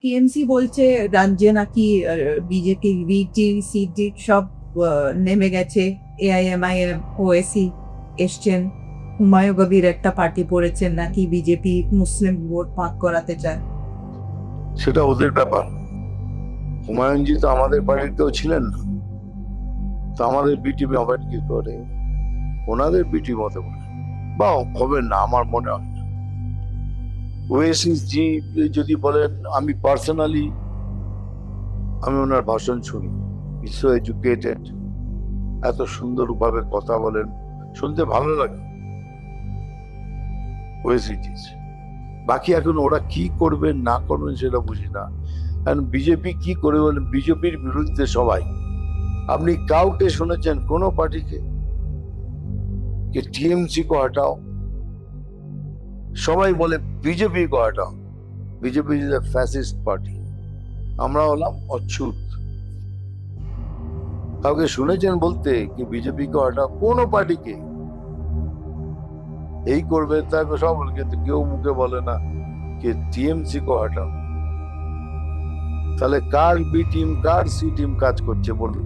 TMC বলছে রাজ্যে নাকি বিজেপি বিটি সিটি সব নেমে গেছে। এআইএমআইএম ওএসি এসছেন। হুমায়ুন কবির একটা পার্টি পড়েছেন, নাকি বিজেপি মুসলিম ভোট ভাগ করাতে চায়। সেটা ওদের ব্যাপার। হুমায়ুনজি তো আমাদের পার্টিতেও ছিলেন না, তো আমাদের বিটিপি হবেন কি করে? ওনাদের বিটি মতে বলে বা হবেন না আমার মনে হয় না। ওয়েসিস জি যদি বলেন, আমি পার্সোনালি আমি ওনার ভাষণ শুনি, সো এডুকেটেড, এত সুন্দরভাবে কথা বলেন, শুনতে ভালো লাগে ওয়েসিস। বাকি এখন ওরা কি করবেন না করবেন সেটা বুঝি না। কারণ বিজেপি কি করে বলেন, বিজেপির বিরুদ্ধে সবাই। আপনি কাউকে শুনেছেন কোন পার্টিকে कि टीएमसी को हटाओ? সবাই বলে বিজেপি को हटाओ। BJP is a fascist party. আমরা হলাম অচ্ছুত। কাউকে শুনেছেন বলতে কি বিজেপি को हटाओ? কোন পার্টিকে এই করবে তাকে সব বলে, কিন্তু কেউ মুখে বলে না कि टीएमसी को हटाओ। তাহলে কার বি টিম কার সি টিম কাজ করছে বলুন।